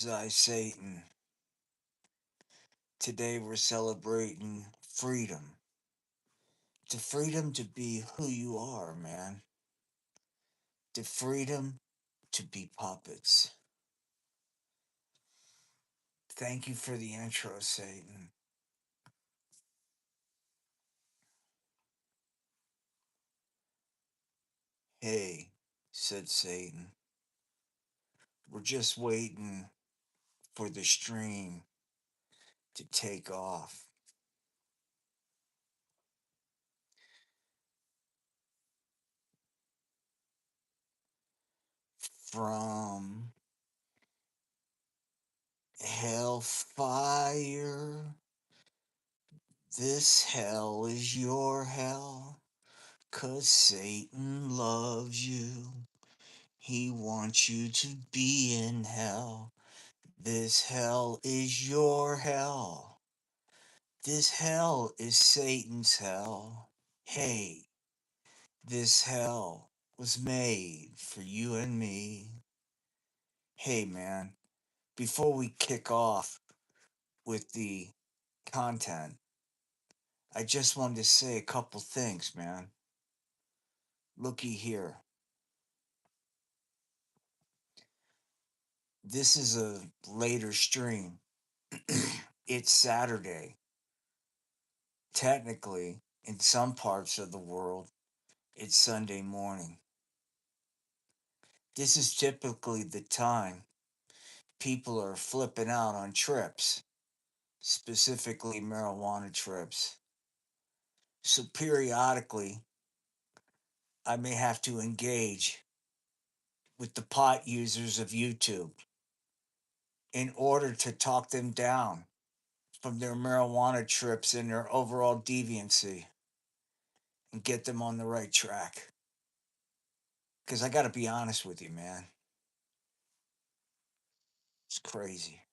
I Satan. Today we're celebrating freedom. The freedom to be who you are, man. The freedom to be puppets. Thank you for the intro, Satan. Hey, said Satan. We're just waiting for the stream to take off. From hellfire, this hell is your hell. 'Cause Satan loves you. He wants you to be in hell. This hell is your hell. This hell is Satan's hell. Hey, this hell was made for you and me. Hey, man, before we kick off with the content, I just wanted to say a couple things, man. Looky here. This is a later stream. It's Saturday. Technically, in some parts of the world, it's Sunday morning. This is typically the time people are flipping out on trips, specifically marijuana trips. So periodically, I may have to engage with the pot users of YouTube in order to talk them down from their marijuana trips and their overall deviancy and get them on the right track. Because I got to be honest with you, man. It's crazy.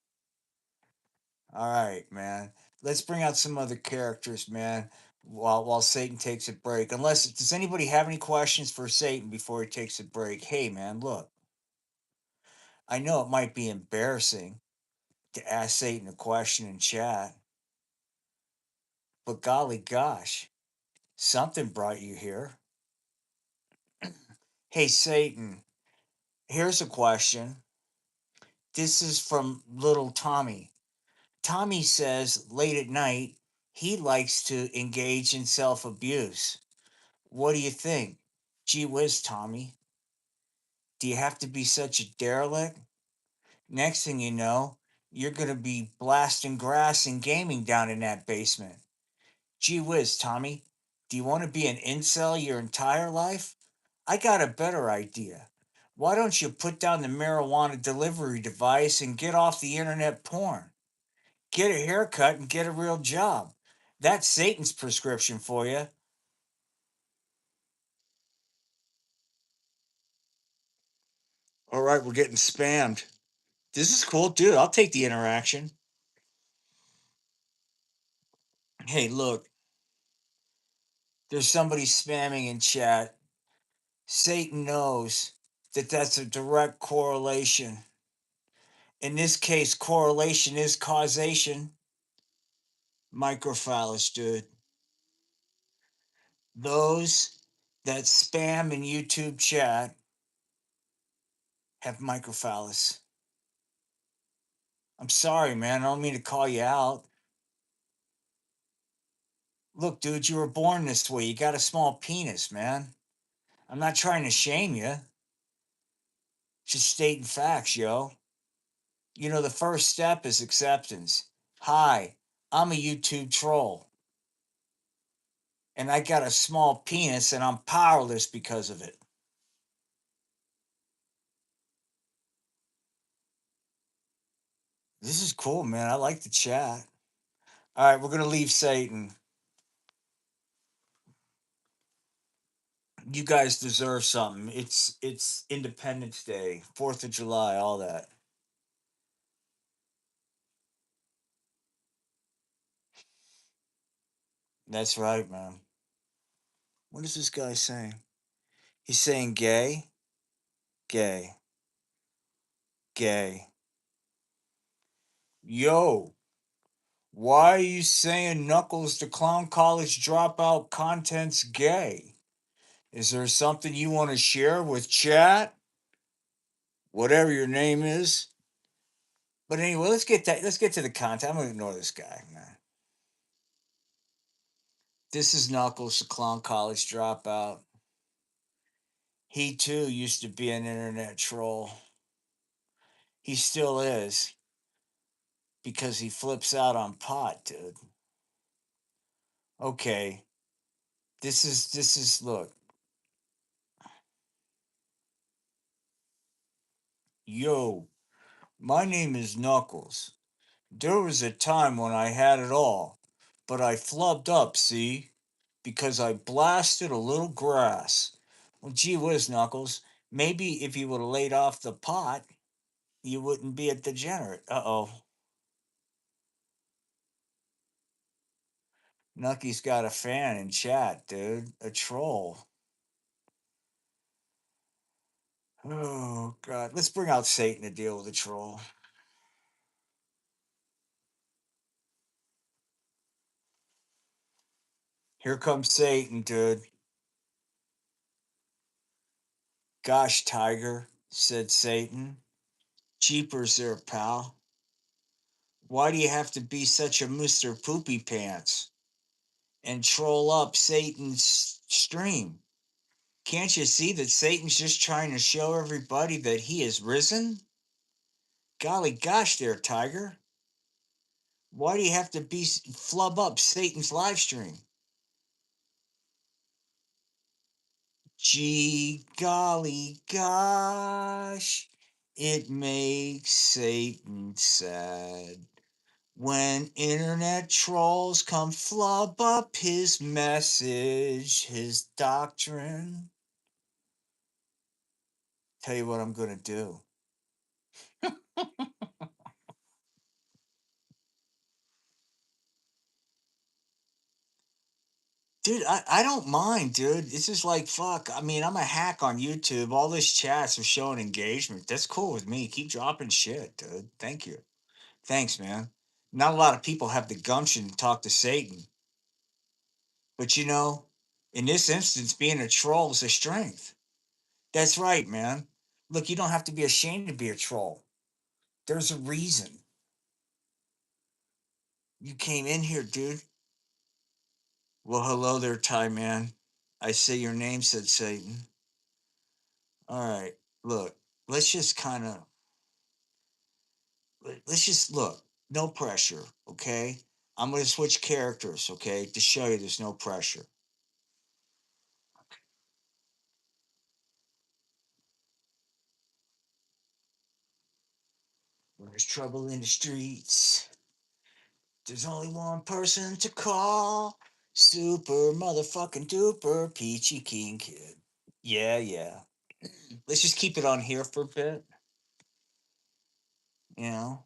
All right, man. Let's bring out some other characters, man. While Satan takes a break. Unless does anybody have any questions for Satan before he takes a break? Hey, man, look. I know it might be embarrassing to ask Satan a question in chat, but golly gosh, something brought you here. Hey, Satan, here's a question. This is from little Tommy. Tommy says late at night he likes to engage in self abuse. What do you think? Gee whiz, Tommy. Do you have to be such a derelict? Next thing you know, you're going to be blasting grass and gaming down in that basement. Gee whiz, Tommy. Do you want to be an incel your entire life? I got a better idea. Why don't you put down the marijuana delivery device and get off the internet porn? Get a haircut and get a real job. That's Satan's prescription for you. All right, we're getting spammed. This is cool, dude. I'll take the interaction. Hey, look, there's somebody spamming in chat. Satan knows that that's a direct correlation. In this case, correlation is causation. Microphallus, dude. Those that spam in YouTube chat have microphallus. I'm sorry, man. I don't mean to call you out. Look, dude, you were born this way. You got a small penis, man. I'm not trying to shame you. Just stating facts, yo. You know, the first step is acceptance. Hi, I'm a YouTube troll, and I got a small penis, and I'm powerless because of it. This is cool, man. I like the chat. All right, we're gonna leave Satan. You guys deserve something. It's Independence Day, 4th of July, all that. That's right, man. What is this guy saying? He's saying gay, gay, gay. Yo, why are you saying Knuckles the Clown College Dropout content's gay? Is there something you want to share with chat? Whatever your name is. But anyway, let's get to the content. I'm gonna ignore this guy, man. This is Knuckles, the Clown College Dropout. He too used to be an internet troll. He still is because he flips out on pot, dude. Okay, this is look. Yo, my name is Knuckles. There was a time when I had it all, but I flubbed up, see? Because I blasted a little grass. Well, gee whiz, Knuckles. Maybe if you would have laid off the pot, you wouldn't be a degenerate. Uh oh. Nucky's got a fan in chat, dude. A troll. Oh, God. Let's bring out Satan to deal with the troll. Here comes Satan, dude. Gosh, Tiger, said Satan. Jeepers there, pal. Why do you have to be such a Mr. Poopy Pants and troll up Satan's stream? Can't you see that Satan's just trying to show everybody that he is risen? Golly gosh there, Tiger. Why do you have to flub up Satan's live stream? Gee golly gosh, it makes Satan sad when internet trolls come flub up his message, his doctrine. Tell you what I'm gonna do. Dude, I don't mind, dude. It's just like fuck. I mean, I'm a hack on YouTube. All this chats are showing engagement. That's cool with me. Keep dropping shit, dude. Thank you. Thanks, man. Not a lot of people have the gumption to talk to Satan. But in this instance, being a troll is a strength. That's right, man. Look, you don't have to be ashamed to be a troll. There's a reason. You came in here, dude. Well, hello there, Ty man. I say your name, said Satan. All right, look, let's just kind of let's just look. No pressure, okay? I'm gonna switch characters, okay, to show you there's no pressure. When there's trouble in the streets, there's only one person to call. Super motherfucking duper peachy king kid. Yeah, yeah. Let's just keep it on here for a bit. You know.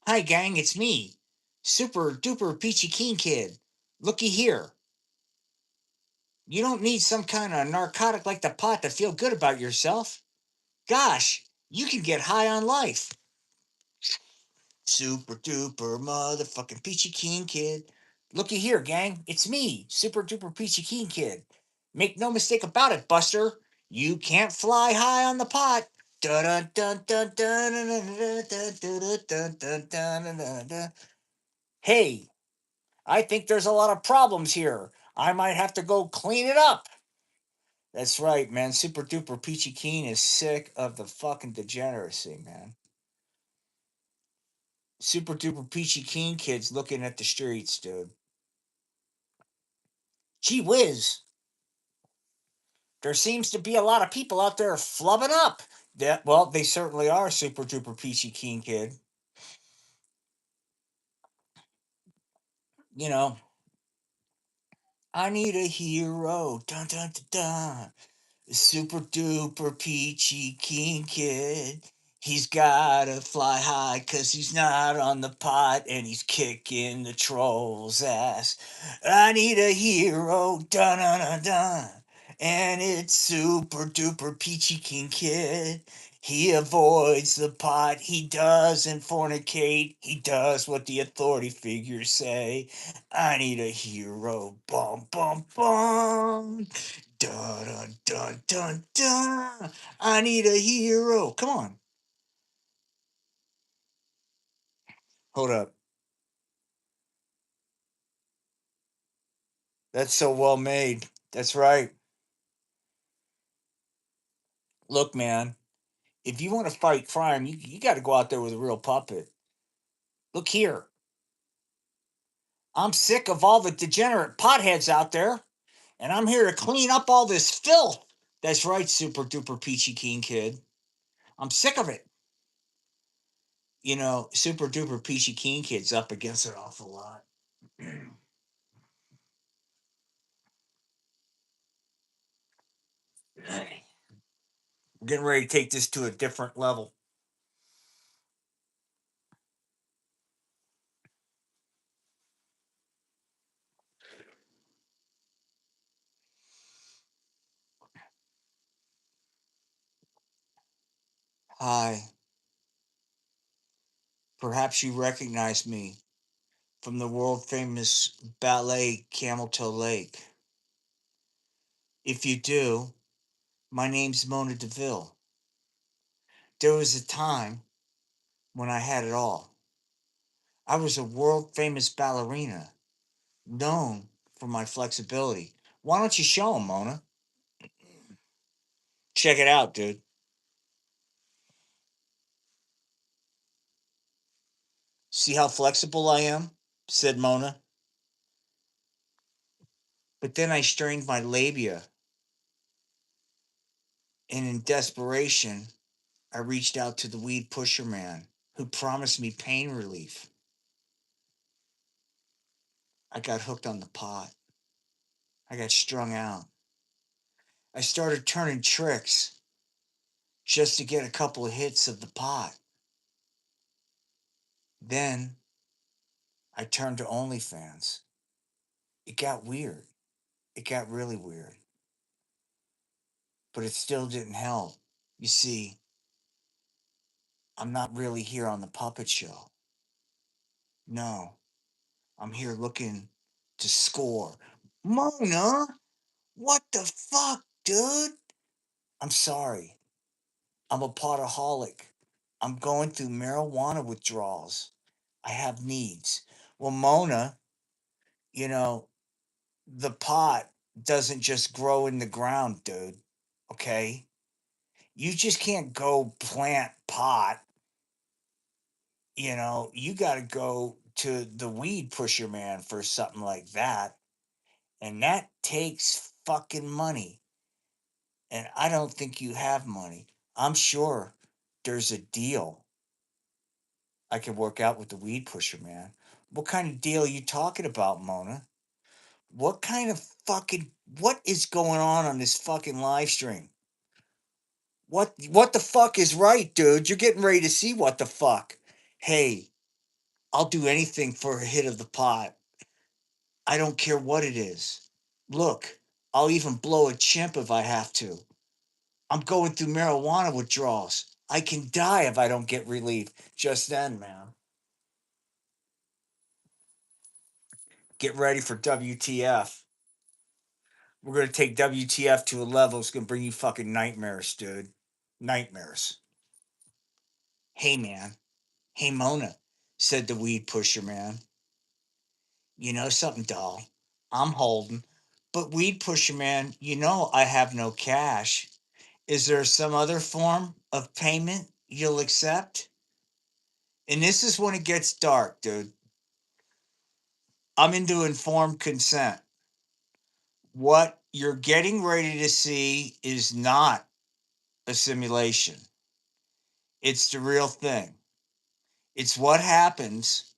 Hi gang, it's me. Super duper peachy keen kid. Looky here. You don't need some kind of narcotic like the pot to feel good about yourself. Gosh, you can get high on life. Super duper motherfucking peachy keen kid. Looky here, gang. It's me, super duper peachy keen kid. Make no mistake about it, Buster. You can't fly high on the pot. Dun dun dun dun dun dun dun dun dun dun dun dun dun. Hey, I think there's a lot of problems here. I might have to go clean it up. That's right, man. Super duper Peachy Keen is sick of the fucking degeneracy, man. Super duper Peachy Keen kids looking at the streets, dude. Gee whiz. There seems to be a lot of people out there flubbing up. Yeah, well, they certainly are, Super duper Peachy Keen kid. You know, I need a hero. Dun dun dun dun. Super duper peachy keen kid. He's gotta fly high cause he's not on the pot and he's kicking the troll's ass. I need a hero, dun dun dun dun. And it's super duper peachy keen kid. He avoids the pot. He doesn't fornicate. He does what the authority figures say. I need a hero. Bum, bum, bum. Dun, dun, dun, dun, dun. I need a hero. Come on. Hold up. That's so well made. That's right. Look, man, if you want to fight crime, you got to go out there with a real puppet. Look here. I'm sick of all the degenerate potheads out there, and I'm here to clean up all this filth. That's right, super duper peachy keen kid. I'm sick of it. You know, super duper peachy keen kid's up against an awful lot. We're getting ready to take this to a different level. Hi, perhaps you recognize me from the world famous ballet Camel Toe Lake. If you do, my name's Mona DeVille. There was a time when I had it all. I was a world famous ballerina, known for my flexibility. Why don't you show 'em, Mona? Check it out, dude. See how flexible I am? Said Mona. But then I strained my labia, and in desperation, I reached out to the weed pusher man who promised me pain relief. I got hooked on the pot. I got strung out. I started turning tricks just to get a couple of hits of the pot. Then I turned to OnlyFans. It got weird. It got really weird. But it still didn't help. You see, I'm not really here on the puppet show. No, I'm here looking to score. Mona, what the fuck, dude? I'm sorry. I'm a potaholic. I'm going through marijuana withdrawals. I have needs. Well, Mona, you know, the pot doesn't just grow in the ground, dude. Okay? You just can't go plant pot. You know, you got to go to the weed pusher man for something like that. And that takes fucking money. And I don't think you have money. I'm sure there's a deal I could work out with the weed pusher man. What kind of deal are you talking about, Mona? What kind of fucking what is going on this fucking live stream? What the fuck is right, dude? You're getting ready to see what the fuck. Hey, I'll do anything for a hit of the pot. I don't care what it is. Look, I'll even blow a chimp if I have to. I'm going through marijuana withdrawals. I can die if I don't get relief. Just then, man. Get ready for WTF. We're gonna take WTF to a level. It's gonna bring you fucking nightmares, dude. Nightmares. Hey, man. Hey, Mona, said the weed pusher man. You know something, doll? I'm holding. But weed pusher man, you know I have no cash. Is there some other form of payment you'll accept? And this is when it gets dark, dude. I'm into informed consent. What you're getting ready to see is not a simulation, it's the real thing. It's what happens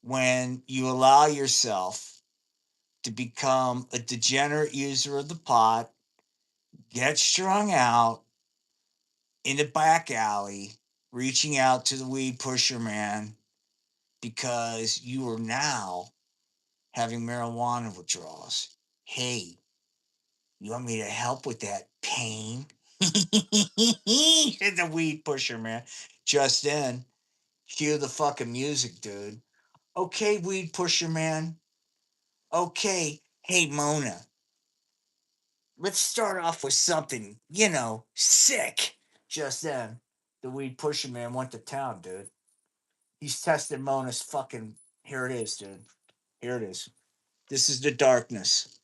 when you allow yourself to become a degenerate user of the pot, get strung out in the back alley, reaching out to the weed pusher man because you are now having marijuana withdrawals. Hey, you want me to help with that pain? The weed pusher, man. Just then, cue the fucking music, dude. Okay, weed pusher, man. Okay, hey, Mona. Let's start off with something, sick. Just then, the weed pusher man went to town, dude. He's testing Mona's fucking. Here it is, dude. Here it is. This is the darkness.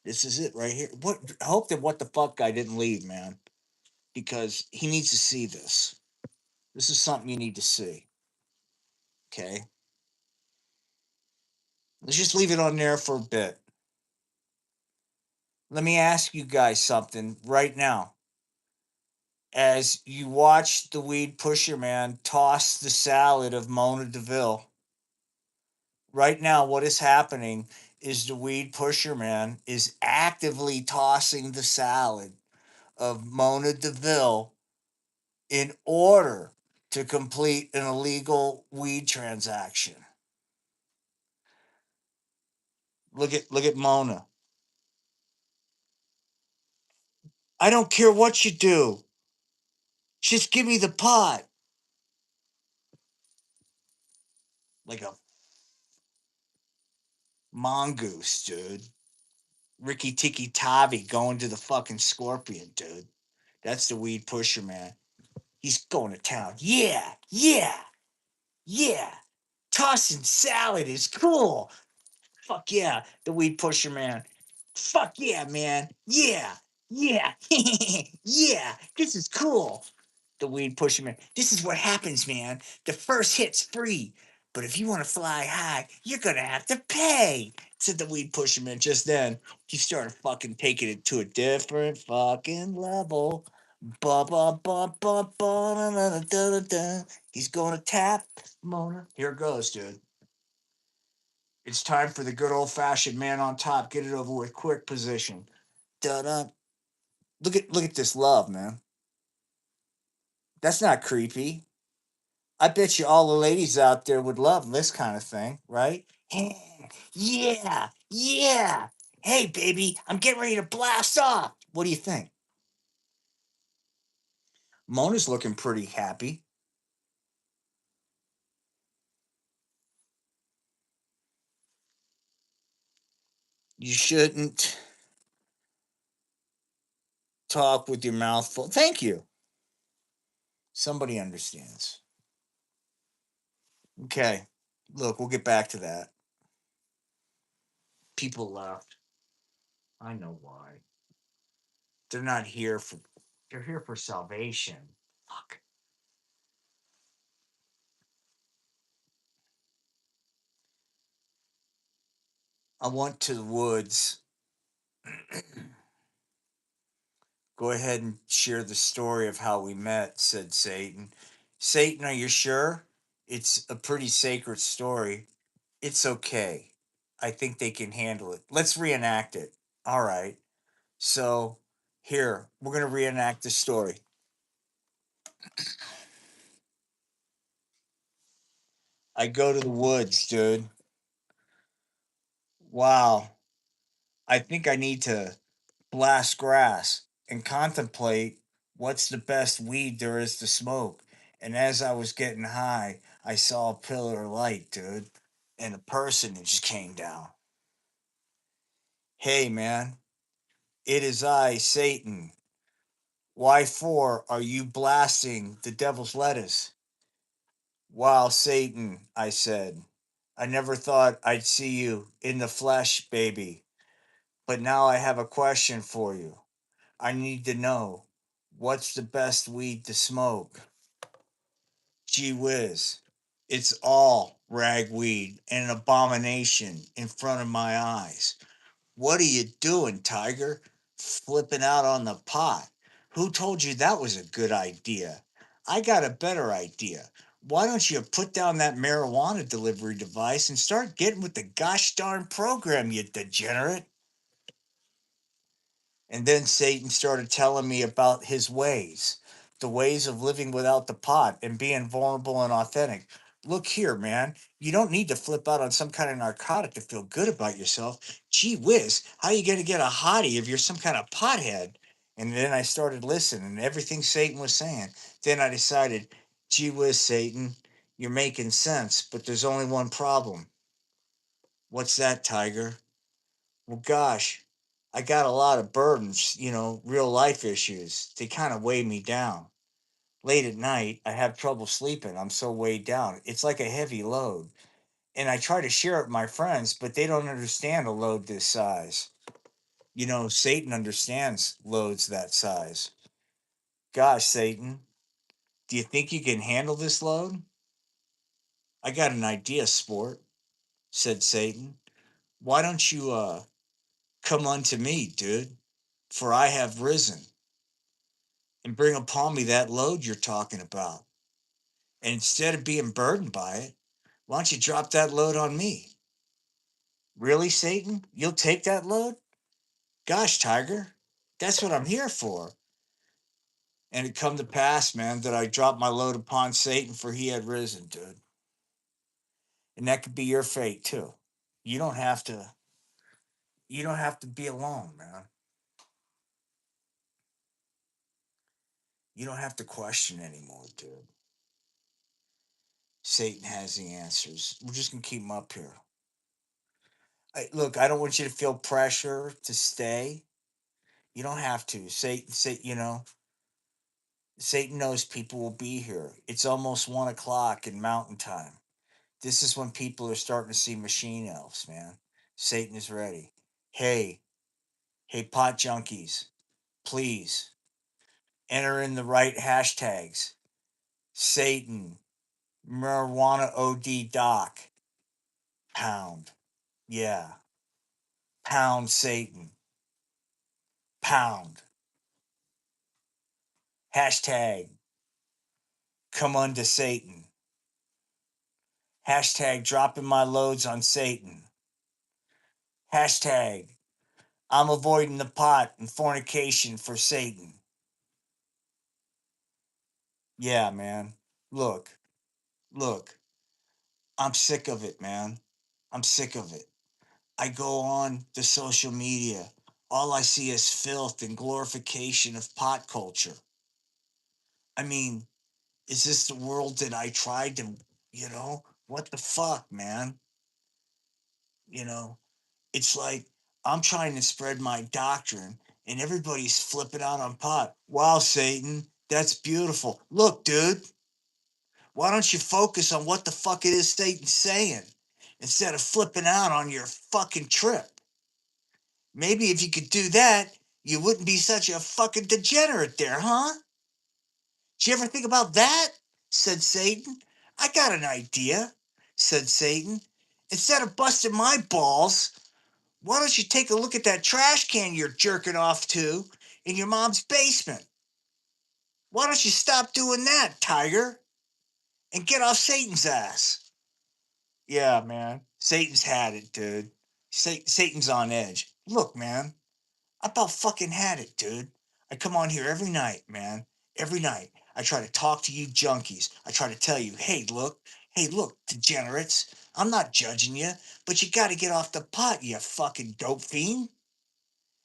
This is it right here. What? I hope that what the fuck guy didn't leave, man, because he needs to see this. This is something you need to see. Okay, let's just leave it on there for a bit. Let me ask you guys something right now. As you watch the weed pusher man toss the salad of Mona Deville, right now, what is happening is the weed pusher man is actively tossing the salad of Mona Deville in order to complete an illegal weed transaction. Look at Mona. I don't care what you do. Just give me the pot. Like a mongoose, dude. Ricky Tiki Tavi going to the fucking scorpion, dude. That's the weed pusher, man. He's going to town. Yeah, yeah, yeah. Tossing salad is cool. Fuck yeah, the weed pusher, man. Fuck yeah, man. Yeah, yeah, yeah. This is cool. The weed pusher, man. This is what happens, man. The first hit's free. But if you want to fly high, you're going to have to pay, said the weed pusher, man. Just then, he started fucking taking it to a different fucking level. Ba ba ba ba ba da, da, da, da, da. He's going to tap Mona. Here it goes, dude. It's time for the good old fashioned man on top. Get it over with quick position. Da da. Look at this love, man. That's not creepy. I bet you all the ladies out there would love this kind of thing, right? Yeah, yeah. Hey, baby, I'm getting ready to blast off. What do you think? Mona's looking pretty happy. You shouldn't talk with your mouth full. Thank you. Somebody understands. Okay. Look, we'll get back to that. People left. I know why. They're not here for. They're here for salvation. Fuck. I went to the woods. Go ahead and share the story of how we met, said Satan. Satan, are you sure? It's a pretty sacred story. It's okay. I think they can handle it. Let's reenact it. All right. So, here, we're going to reenact the story. I go to the woods, dude. Wow. I think I need to blast grass and contemplate what's the best weed there is to smoke. And as I was getting high, I saw a pillar of light, dude, and a person that just came down. Hey, man, it is I, Satan. Why for are you blasting the devil's lettuce? Wow, Satan, I said. I never thought I'd see you in the flesh, baby. But now I have a question for you. I need to know what's the best weed to smoke? Gee whiz. It's all ragweed and an abomination in front of my eyes. What are you doing, Tiger? Flipping out on the pot. Who told you that was a good idea? I got a better idea. Why don't you put down that marijuana delivery device and start getting with the gosh darn program, you degenerate? And then Satan started telling me about his ways, the ways of living without the pot and being vulnerable and authentic. Look here, man. You don't need to flip out on some kind of narcotic to feel good about yourself. Gee whiz, how are you going to get a hottie if you're some kind of pothead? And then I started listening, everything Satan was saying. Then I decided, gee whiz, Satan, you're making sense, but there's only one problem. What's that, Tiger? Well, gosh, I got a lot of burdens, real life issues. They kind of weigh me down. Late at night, I have trouble sleeping. I'm so weighed down. It's like a heavy load. And I try to share it with my friends, but they don't understand a load this size. Satan understands loads that size. Gosh, Satan, do you think you can handle this load? I got an idea, sport, said Satan. Why don't you come unto me, dude? For I have risen, and bring upon me that load you're talking about. And instead of being burdened by it, why don't you drop that load on me? Really, Satan? You'll take that load? Gosh, Tiger, that's what I'm here for. And it come to pass, man, that I dropped my load upon Satan, for he had risen, dude. And that could be your fate too. You don't have to you don't have to be alone, man. You don't have to question anymore, dude. Satan has the answers. We're just gonna keep them up here. Look, I don't want you to feel pressure to stay. You don't have to. Satan knows people will be here. It's almost 1 o'clock in Mountain Time. This is when people are starting to see machine elves, man. Satan is ready. Hey, hey, pot junkies, please enter in the right hashtags. Satan, marijuana OD doc, pound. Yeah, pound Satan, pound. Hashtag come unto Satan. Hashtag dropping my loads on Satan. Hashtag I'm avoiding the pot and fornication for Satan. Yeah, man. Look, look, I'm sick of it, man. I'm sick of it. I go on the social media. All I see is filth and glorification of pot culture. I mean, is this the world that I tried to, what the fuck, man? You know, it's like I'm trying to spread my doctrine and everybody's flipping out on pot. Wow, Satan, that's beautiful. Look, dude, why don't you focus on what the fuck it is Satan's saying instead of flipping out on your fucking trip? Maybe if you could do that, you wouldn't be such a fucking degenerate there, huh? Did you ever think about that? Said Satan. I got an idea, said Satan. Instead of busting my balls, why don't you take a look at that trash can you're jerking off to in your mom's basement? Why don't you stop doing that, Tiger, and get off Satan's ass? Yeah, man. Satan's had it, dude. Satan's on edge. Look, man, I about fucking had it, dude. I come on here every night, man. Every night. I try to talk to you junkies. I try to tell you, hey, look, degenerates. I'm not judging you, but you got to get off the pot, you fucking dope fiend.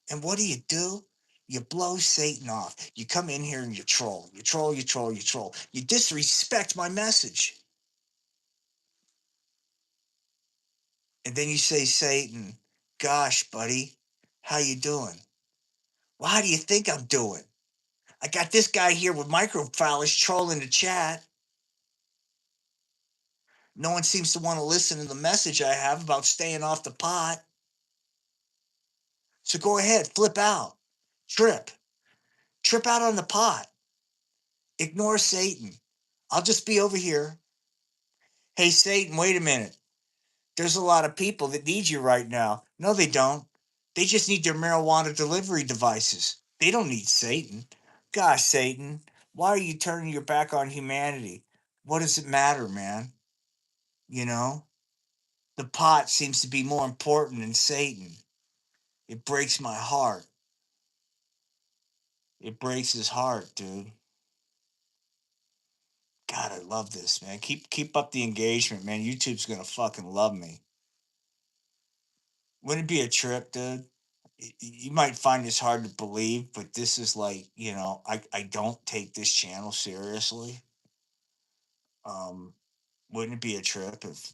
And what do? You blow Satan off. You come in here and you troll. You troll, you troll, you troll. You disrespect my message. And then you say, Satan, gosh, buddy, how you doing? Well, how do you think I'm doing? I got this guy here with microphallus trolling the chat. No one seems to want to listen to the message I have about staying off the pot. So go ahead, flip out. Trip. Trip out on the pot. Ignore Satan. I'll just be over here. Hey, Satan, wait a minute. There's a lot of people that need you right now. No, they don't. They just need their marijuana delivery devices. They don't need Satan. Gosh, Satan, why are you turning your back on humanity? What does it matter, man? You know? The pot seems to be more important than Satan. It breaks my heart. It breaks his heart, dude. God, I love this, man. Keep up the engagement, man. YouTube's gonna fucking love me. Wouldn't it be a trip, dude? You might find this hard to believe, but this is like, I don't take this channel seriously. Um, wouldn't it be a trip if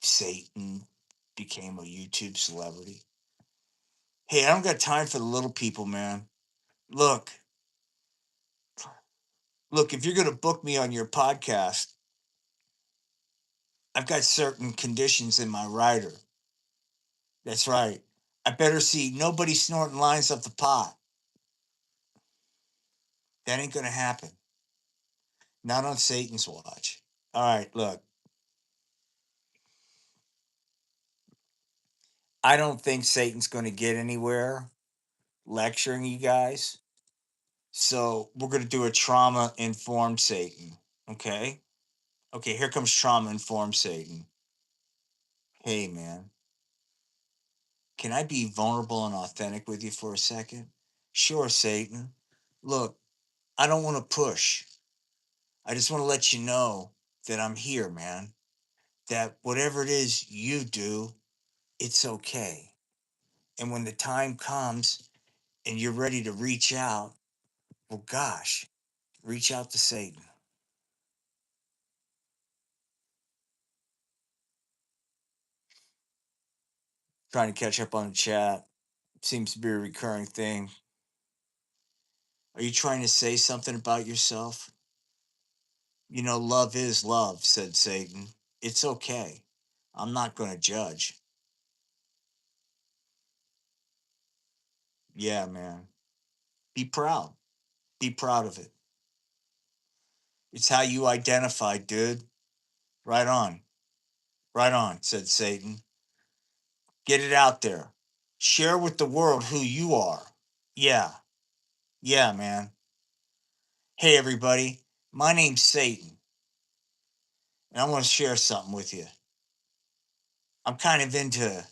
Satan became a YouTube celebrity? Hey, I don't got time for the little people, man. Look, look, if you're going to book me on your podcast, I've got certain conditions in my rider. That's right. I better see nobody snorting lines up the pot. That ain't going to happen. Not on Satan's watch. All right, look, I don't think Satan's going to get anywhere lecturing you guys. So we're going to do a trauma informed Satan. Okay. Okay. Here comes trauma informed Satan. Hey, man, can I be vulnerable and authentic with you for a second? Sure, Satan. Look, I don't want to push. I just want to let you know that I'm here, man. That whatever it is you do, it's okay. And when the time comes and you're ready to reach out, well, gosh, reach out to Satan. Trying to catch up on the chat. Seems to be a recurring thing. Are you trying to say something about yourself? Love is love, said Satan. It's okay. I'm not going to judge. Yeah, man. Be proud. Be proud of it. It's how you identify, dude. Right on. Right on, said Satan. Get it out there. Share with the world who you are. Yeah. Yeah, man. Hey, everybody. My name's Satan, and I want to share something with you. I'm kind of into,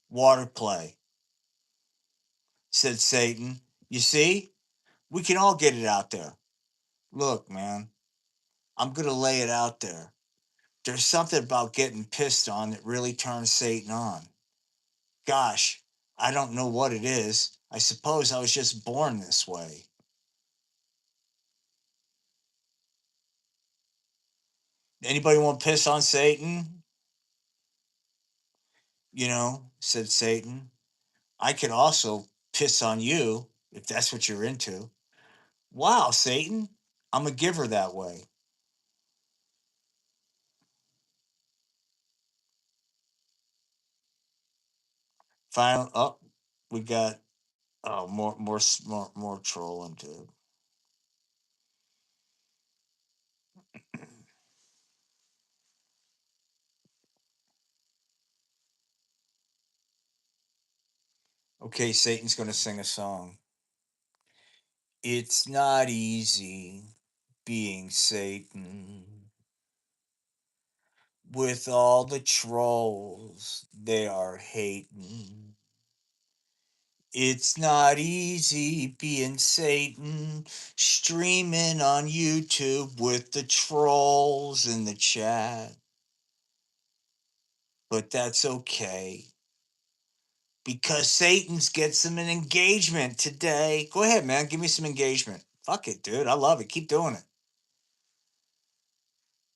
water play, said Satan. You see, we can all get it out there. Look, man, I'm going to lay it out there. There's something about getting pissed on that really turns Satan on. Gosh, I don't know what it is. I suppose I was just born this way. Anybody want to piss on Satan? Said Satan. I could also piss on you if that's what you're into. Wow, Satan, I'm a giver that way. Final, oh, we got more trolling, dude. Okay, Satan's gonna sing a song. It's not easy being Satan with all the trolls they are hating. It's not easy being Satan, streaming on YouTube with the trolls in the chat. But that's okay because Satan's gets some an engagement today. Go ahead, man. Give me some engagement. Fuck it, dude. I love it. Keep doing it.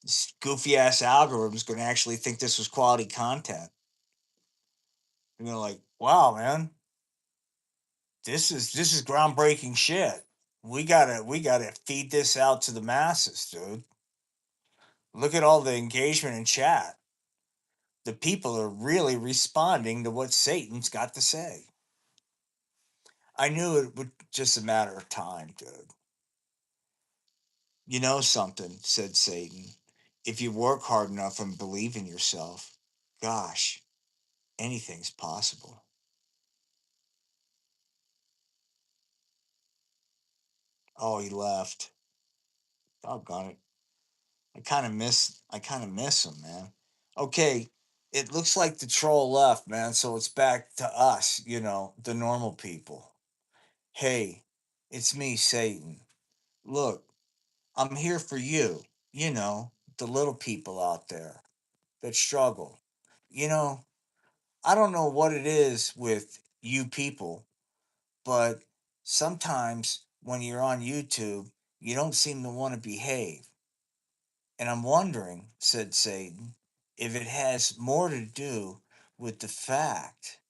This goofy ass algorithm's going to actually think this was quality content. You're like, wow, man, this is groundbreaking shit. We gotta feed this out to the masses, dude. Look at all the engagement in chat. The people are really responding to what Satan's got to say. I knew it would just a matter of time, dude. You know something, said Satan. If you work hard enough and believe in yourself, gosh, anything's possible. Oh, he left. Doggone it. I kind of miss him, man. Okay, it looks like the troll left, man, so it's back to us, the normal people. Hey, it's me, Satan. Look, I'm here for you, the little people out there that struggle. You know, I don't know what it is with you people, but sometimes when you're on YouTube, you don't seem to want to behave. And I'm wondering, said Satan, if it has more to do with the fact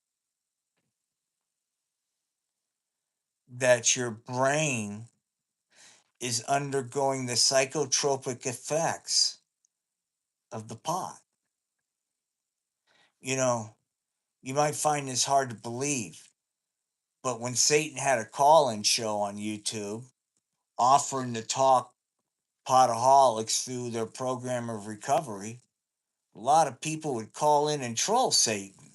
that your brain is undergoing the psychotropic effects of the pot. You know, you might find this hard to believe, but when Satan had a call in show on YouTube offering to talk potaholics through their program of recovery, a lot of people would call in and troll Satan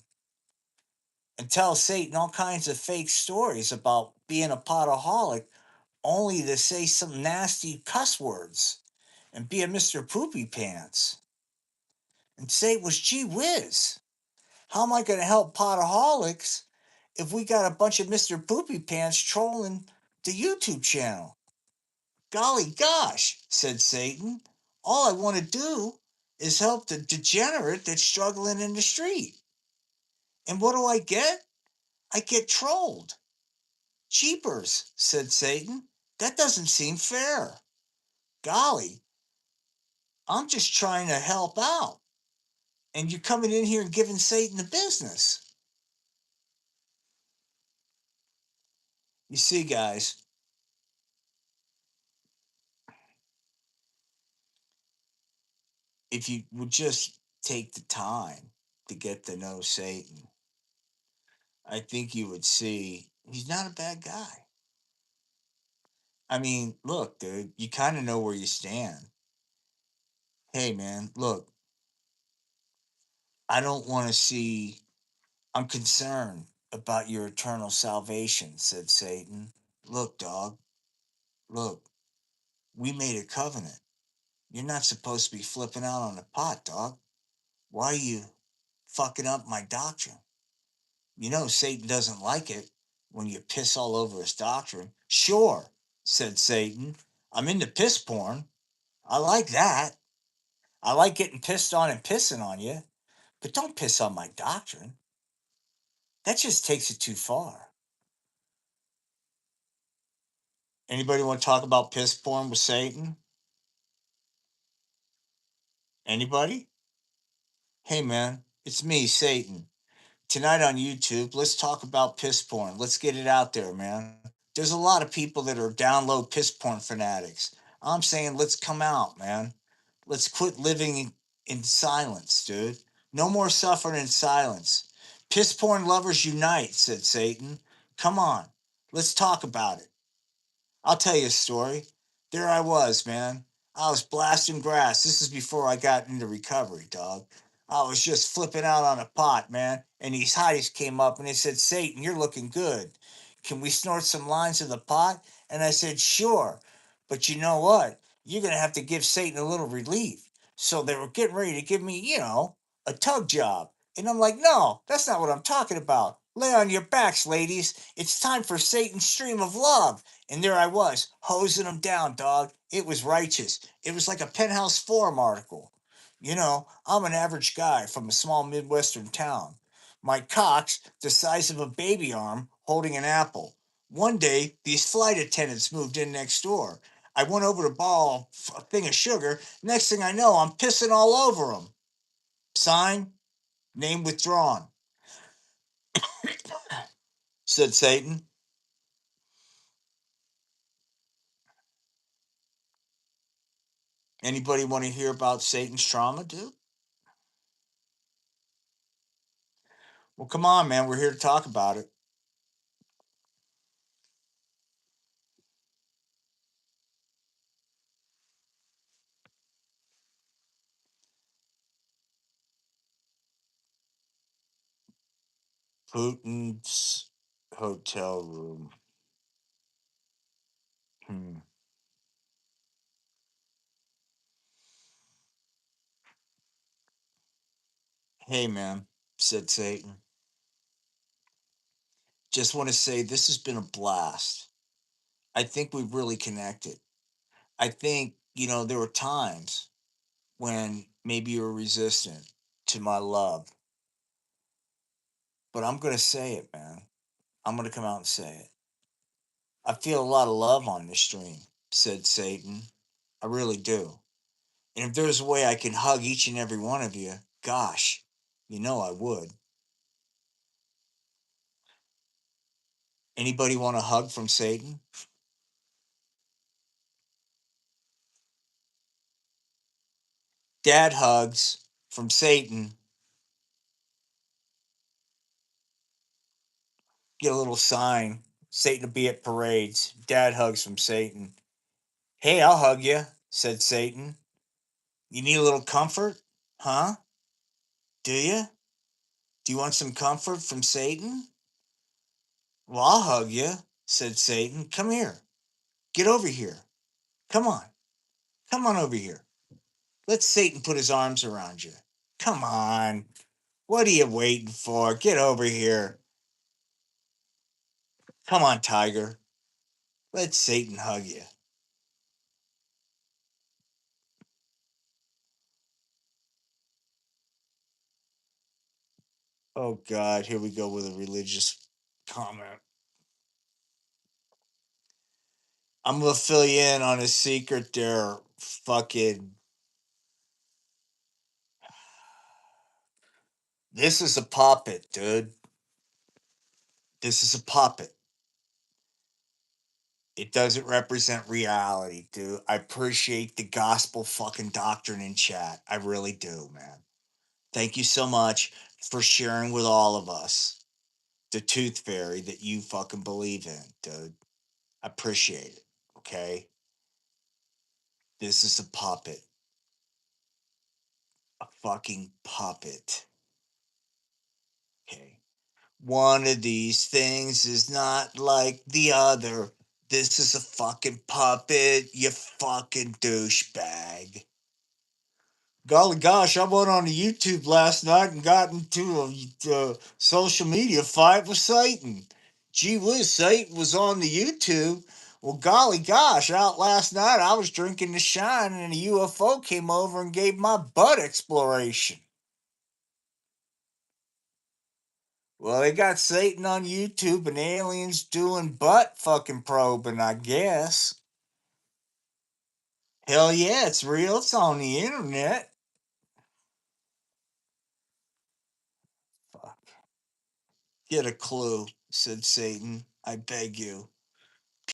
and tell Satan all kinds of fake stories about being a potaholic only to say some nasty cuss words and be a Mr. Poopy Pants and say it was gee whiz. How am I going to help potaholics if we got a bunch of Mr. Poopy Pants trolling the YouTube channel? Golly gosh, said Satan. All I want to do is help the degenerate that's struggling in the street. And what do I get? I get trolled. Cheapers, said Satan. That doesn't seem fair. Golly, I'm just trying to help out. And you're coming in here and giving Satan the business. You see, guys, if you would just take the time to get to know Satan, I think you would see he's not a bad guy. I mean, look, dude, you kind of know where you stand. Hey, man, look, I don't want to see, I'm concerned about your eternal salvation, said Satan. Look, dog, look, we made a covenant. You're not supposed to be flipping out on the pot, dog. Why are you fucking up my doctrine? You know, Satan doesn't like it when you piss all over his doctrine. Sure, said Satan. I'm into piss porn. I like that. I like getting pissed on and pissing on you, but don't piss on my doctrine. That just takes it too far. Anybody want to talk about piss porn with Satan? Anybody? Hey, man, it's me, Satan. Tonight on YouTube, let's talk about piss porn. Let's get it out there, man. There's a lot of people that are download piss porn fanatics. I'm saying let's come out, man. Let's quit living in silence, dude. No more suffering in silence. Piss porn lovers unite, said Satan. Come on, let's talk about it. I'll tell you a story. There I was, man. I was blasting grass. This is before I got into recovery, dog. I was just flipping out on a pot, man. And these hotties came up and they said, Satan, you're looking good. Can we snort some lines of the pot? And I said, sure. But you know what? You're going to have to give Satan a little relief. So they were getting ready to give me, a tug job. And I'm like, no, that's not what I'm talking about. Lay on your backs, ladies. It's time for Satan's stream of love. And there I was, hosing them down, dog. It was righteous. It was like a Penthouse Forum article. You know, I'm an average guy from a small Midwestern town. My cock's the size of a baby arm holding an apple. One day, these flight attendants moved in next door. I went over to borrow a thing of sugar. Next thing I know, I'm pissing all over them. Sign, name withdrawn, said Satan. Anybody want to hear about Satan's trauma, dude? Well, come on, man. We're here to talk about it. Putin's hotel room. Hmm. Hey, man, said Satan. Just want to say this has been a blast. I think we've really connected. I think, there were times when maybe you were resistant to my love. but I'm going to say it, man. I'm going to come out and say it. I feel a lot of love on this stream, said Satan. I really do. And if there's a way I can hug each and every one of you, gosh, you know I would. Anybody want a hug from Satan? Dad hugs from Satan. Get a little sign. Satan will be at parades. Dad hugs from Satan. Hey, I'll hug you, said Satan. You need a little comfort? Huh? Do you? Do you want some comfort from Satan? Well, I'll hug you, said Satan. Come here. Get over here. Come on. Come on over here. Let Satan put his arms around you. Come on. What are you waiting for? Get over here. Come on, Tiger. Let Satan hug you. Oh, God. Here we go with a religious comment. I'm going to fill you in on a secret there. Fucking. This is a puppet, dude. This is a puppet. It doesn't represent reality, dude. I appreciate the gospel fucking doctrine in chat. I really do, man. Thank you so much for sharing with all of us the tooth fairy that you fucking believe in, dude. I appreciate it. Okay. This is a puppet. A fucking puppet. Okay. One of these things is not like the other. This is a fucking puppet, you fucking douchebag. Golly gosh, I went on to YouTube last night and got into a social media fight with Satan. Gee whiz, Satan was on the YouTube. Well, golly gosh, out last night I was drinking the shine and a UFO came over and gave my butt exploration. Well, they got Satan on YouTube and aliens doing butt fucking probing, I guess. Hell yeah, it's real. It's on the internet. Fuck. Get a clue, said Satan. I beg you.